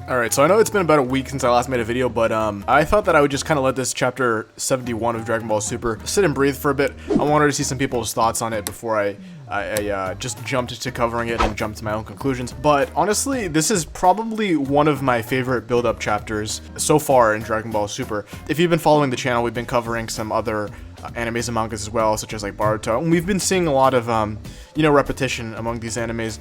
Alright, so I know it's been about a week since I last made a video, but I thought that I would just kind of let this chapter 71 of Dragon Ball Super sit and breathe for a bit. I wanted to see some people's thoughts on it before I just jumped to covering it and jumped to my own conclusions. But honestly, this is probably one of my favorite build-up chapters so far in Dragon Ball Super. If you've been following the channel, we've been covering some other animes and mangas as well, such as like Boruto, and we've been seeing a lot of repetition among these animes.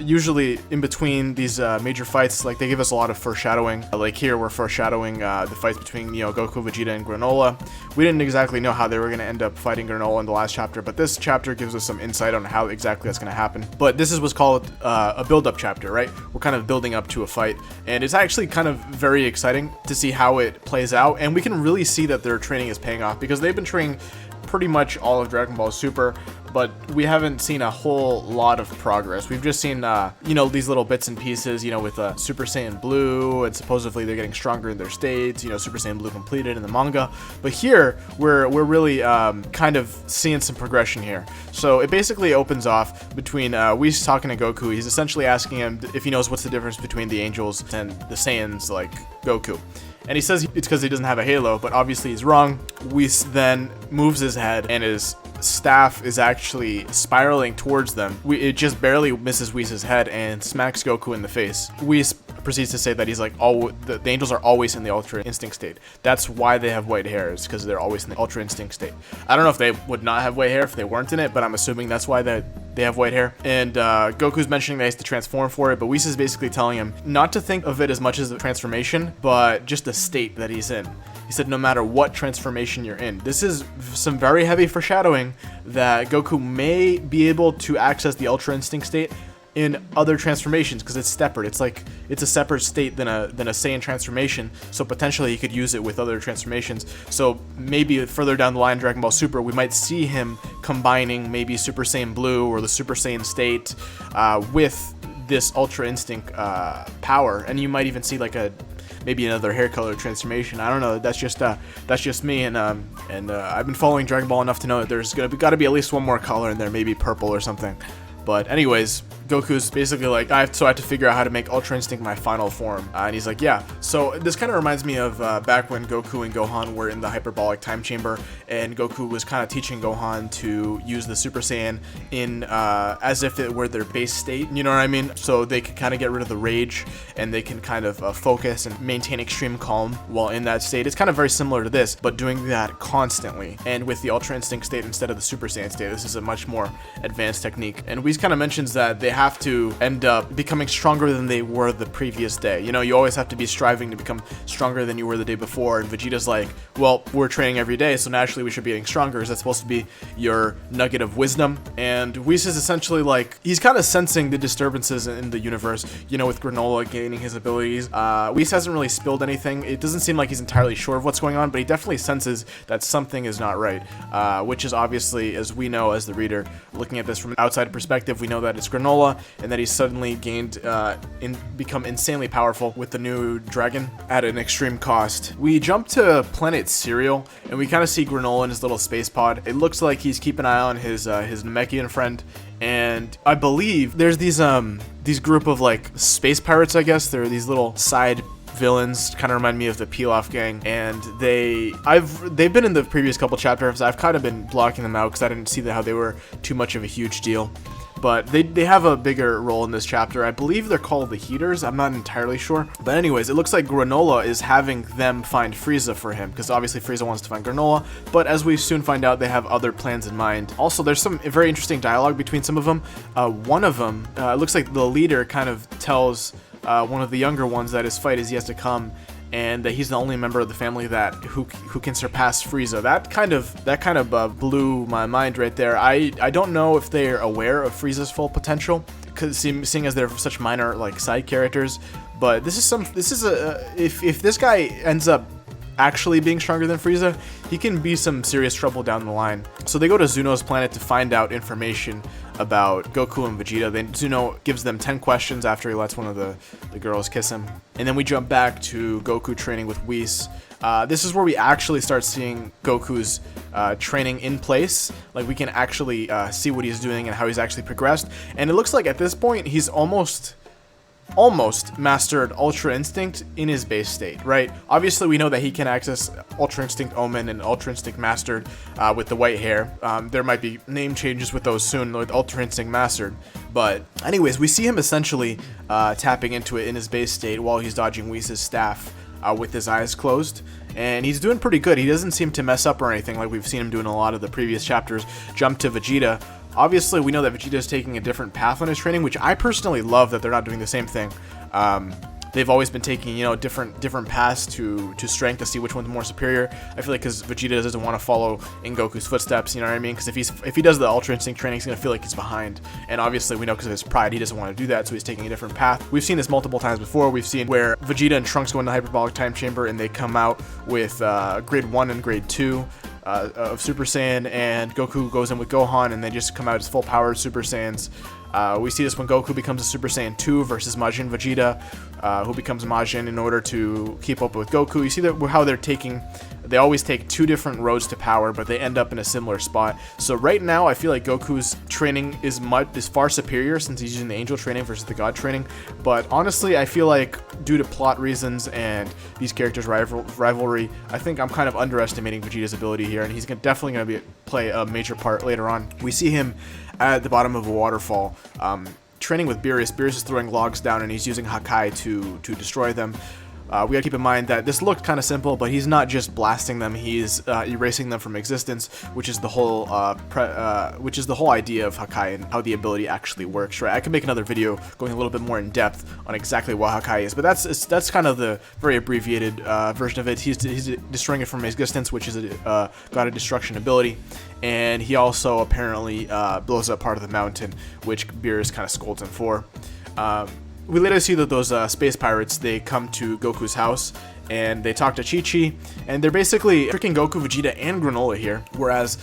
Usually in between these major fights, like they give us a lot of foreshadowing. Like here we're foreshadowing the fights between Goku, Vegeta, and Granola. We didn't exactly know how they were going to end up fighting Granola in the last chapter, but this chapter gives us some insight on how exactly that's going to happen. But this is what's called a build-up chapter, right? We're kind of building up to a fight, and it's actually kind of very exciting to see how it plays out, and we can really see that their training is paying off, because they've been training pretty much all of Dragon Ball Super, but we haven't seen a whole lot of progress. We've just seen, these little bits and pieces, with Super Saiyan Blue, and supposedly they're getting stronger in their states, Super Saiyan Blue completed in the manga. But here, we're really kind of seeing some progression here. So it basically opens off between Whis talking to Goku. He's essentially asking him if he knows what's the difference between the angels and the Saiyans like Goku. And he says it's because he doesn't have a halo, but obviously he's wrong. Whis then moves his head, and his staff is actually spiraling towards them. It just barely misses Whis' head and smacks Goku in the face. Whis proceeds to say that he's like, the angels are always in the Ultra Instinct state. That's why they have white hair, is because they're always in the Ultra Instinct state. I don't know if they would not have white hair if they weren't in it, but I'm assuming that's why they have white hair. And Goku's mentioning that he has to transform for it, but Whis is basically telling him not to think of it as much as the transformation, but just the state that he's in. He said no matter what transformation you're in. This is some very heavy foreshadowing that Goku may be able to access the Ultra Instinct state in other transformations, because it's separate. It's a separate state than a Saiyan transformation, so potentially he could use it with other transformations. So maybe further down the line in Dragon Ball Super, we might see him combining maybe Super Saiyan Blue or the Super Saiyan state with this Ultra Instinct power, and you might even see like maybe another hair color transformation. I don't know. That's just me, and I've been following Dragon Ball enough to know that there's got to be at least one more color in there, maybe purple or something. But anyways, Goku's basically like, I have to figure out how to make Ultra Instinct my final form. And he's like, yeah. So this kind of reminds me of back when Goku and Gohan were in the hyperbolic time chamber, and Goku was kind of teaching Gohan to use the Super Saiyan in as if it were their base state, you know what I mean? So they can kind of get rid of the rage, and they can kind of focus and maintain extreme calm while in that state. It's kind of very similar to this, but doing that constantly. And with the Ultra Instinct state instead of the Super Saiyan state, this is a much more advanced technique. And Whis kind of mentions that they have to end up becoming stronger than they were the previous day. You always have to be striving to become stronger than you were the day before. And Vegeta's like, well, we're training every day, so naturally we should be getting stronger. Is that supposed to be your nugget of wisdom? And Whis is essentially like, he's kind of sensing the disturbances in the universe, with Granola gaining his abilities. Whis hasn't really spilled anything. It doesn't seem like he's entirely sure of what's going on, but he definitely senses that something is not right, which is obviously, as we know as the reader, looking at this from an outside perspective, we know that it's Granola, and that he's suddenly become insanely powerful with the new dragon at an extreme cost. We jump to planet Cereal, and we kind of see Granola in his little space pod. It looks like he's keeping an eye on his Namekian friend, and I believe there's these group of like space pirates, I guess. They're these little side villains, kind of remind me of the Pilaf gang, and they've been in the previous couple chapters. I've kind of been blocking them out because I didn't see how they were too much of a huge deal. But they have a bigger role in this chapter. I believe they're called the Heaters. I'm not entirely sure. But anyways, it looks like Granola is having them find Frieza for him, because obviously Frieza wants to find Granola, but as we soon find out, they have other plans in mind. Also, there's some very interesting dialogue between some of them. One of them, it looks like the leader kind of tells one of the younger ones that his fight is yet to come, and that he's the only member of the family who can surpass Frieza. That kind of blew my mind right there. I don't know if they're aware of Frieza's full potential, because seeing as they're such minor like side characters. But if this guy ends up actually being stronger than Frieza, he can be some serious trouble down the line. So they go to Zuno's planet to find out information about Goku and Vegeta. Then Zuno gives them 10 questions after he lets one of the girls kiss him. And then we jump back to Goku training with Whis. This is where we actually start seeing Goku's training in place. Like, we can actually see what he's doing and how he's actually progressed. And it looks like at this point he's almost almost mastered Ultra Instinct in his base state, right? Obviously, we know that he can access Ultra Instinct Omen and Ultra Instinct Mastered with the white hair. There might be name changes with those soon with Ultra Instinct Mastered. But anyways, we see him essentially tapping into it in his base state while he's dodging Whis' staff with his eyes closed. And he's doing pretty good. He doesn't seem to mess up or anything like we've seen him do in a lot of the previous chapters. Jump to Vegeta. Obviously, we know that Vegeta is taking a different path on his training, which I personally love that they're not doing the same thing. They've always been taking, you know, different paths to strength to see which one's more superior. I feel like because Vegeta doesn't want to follow in Goku's footsteps, you know what I mean? Because if he does the Ultra Instinct training, he's gonna feel like he's behind. And obviously, we know because of his pride, he doesn't want to do that, so he's taking a different path. We've seen this multiple times before. We've seen where Vegeta and Trunks go into the Hyperbolic Time Chamber and they come out with Grade 1 and Grade 2. Of Super Saiyan, and Goku goes in with Gohan, and they just come out as full-powered Super Saiyans. We see this when Goku becomes a Super Saiyan 2 versus Majin Vegeta, who becomes Majin in order to keep up with Goku. You see that how they always take two different roads to power, but they end up in a similar spot. So right now, I feel like Goku's training is far superior since he's using the Angel training versus the God training. But honestly, I feel like due to plot reasons and these characters' rivalry, I think I'm kind of underestimating Vegeta's ability here, and he's definitely going to play a major part later on. We see him at the bottom of a waterfall, training with Beerus. Beerus is throwing logs down, and he's using Hakai to destroy them. We gotta keep in mind that this looked kind of simple, but he's not just blasting them; he's erasing them from existence, which is the whole idea of Hakai and how the ability actually works. Right? I could make another video going a little bit more in depth on exactly what Hakai is, but that's kind of the very abbreviated version of it. He's destroying it from existence, which is a God of Destruction ability, and he also apparently blows up part of the mountain, which Beerus kind of scolds him for. We later see that those space pirates, they come to Goku's house and they talk to Chi-Chi, and they're basically tricking Goku, Vegeta, and Granola here, whereas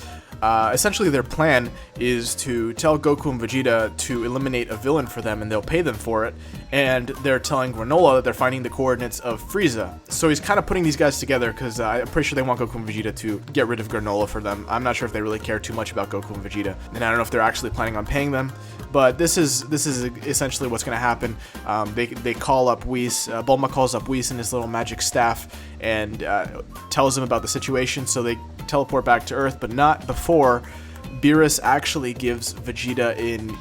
essentially their plan is to tell Goku and Vegeta to eliminate a villain for them and they'll pay them for it, and they're telling Granola that they're finding the coordinates of Frieza. So he's kind of putting these guys together because I'm pretty sure they want Goku and Vegeta to get rid of Granola for them. I'm not sure if they really care too much about Goku and Vegeta, and I don't know if they're actually planning on paying them. But this is essentially what's going to happen. They call up Whis. Bulma calls up Whis in his little magic staff and tells him about the situation. So they teleport back to Earth, but not before Beerus actually gives Vegeta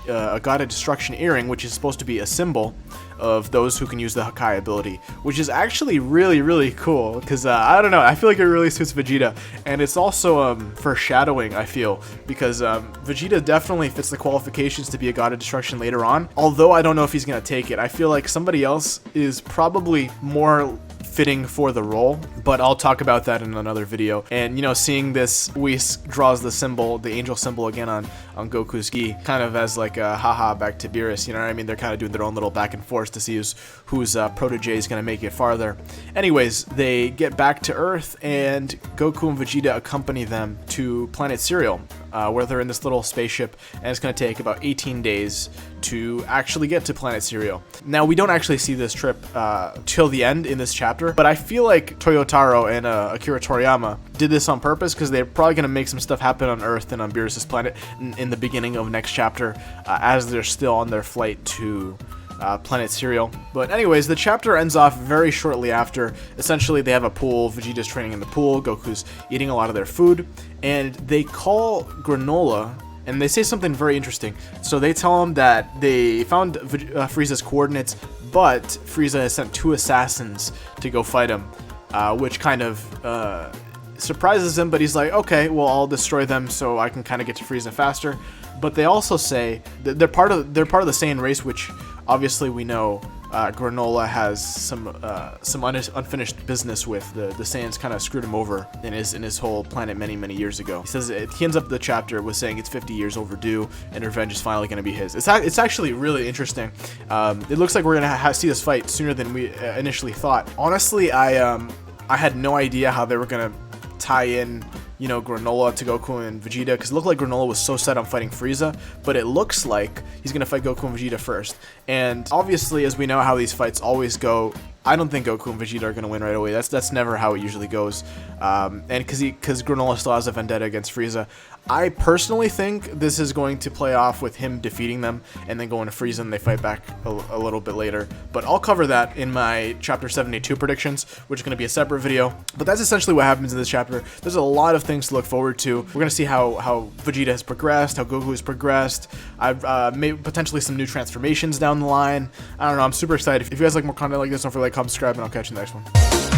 a God of Destruction earring, which is supposed to be a symbol of those who can use the Hakai ability, which is actually really, really cool, because I don't know, I feel like it really suits Vegeta, and it's also foreshadowing, I feel, because Vegeta definitely fits the qualifications to be a God of Destruction later on, although I don't know if he's going to take it. I feel like somebody else is probably more fitting for the role, but I'll talk about that in another video. And you know, seeing this, Whis draws the symbol, the angel symbol again on Goku's gi, kind of as like a haha back to Beerus, you know what I mean? They're kind of doing their own little back and forth to see whose protege is going to make it farther. Anyways, they get back to Earth and Goku and Vegeta accompany them to Planet Cereal, where they're in this little spaceship, and it's going to take about 18 days to actually get to Planet Cereal. Now, we don't actually see this trip till the end in this chapter, but I feel like Toyotaro and Akira Toriyama did this on purpose because they're probably going to make some stuff happen on Earth and on Beerus' planet in the beginning of next chapter as they're still on their flight to Planet Cereal. But anyways, the chapter ends off very shortly after. Essentially, they have a pool. Vegeta's training in the pool. Goku's eating a lot of their food. And they call Granola, and they say something very interesting. So they tell him that they found Frieza's coordinates, but Frieza has sent 2 assassins to go fight him, which kind of surprises him, but he's like, okay, well, I'll destroy them so I can kind of get to Frieza faster. But they also say that they're part of the Saiyan race, which obviously we know Granola has some unfinished business with. The Saiyans kind of screwed him over in his whole planet many years ago. He says he ends up the chapter with saying it's 50 years overdue and revenge is finally going to be his. It's actually really interesting. It looks like we're gonna see this fight sooner than we initially thought. Honestly, I had no idea how they were gonna tie in, you know, Granola to Goku and Vegeta, because it looked like Granola was so set on fighting Frieza, but it looks like he's going to fight Goku and Vegeta first. And obviously, as we know how these fights always go, I don't think Goku and Vegeta are going to win right away. That's never how it usually goes. And because Granola still has a vendetta against Frieza, I personally think this is going to play off with him defeating them and then going to Frieza and they fight back a little bit later. But I'll cover that in my chapter 72 predictions, which is going to be a separate video. But that's essentially what happens in this chapter. There's a lot of things to look forward to. We're going to see how Vegeta has progressed, how Goku has progressed. I've made potentially some new transformations down the line. I don't know. I'm super excited. If you guys like more content like this, don't forget to like, comment, subscribe, and I'll catch you in the next one.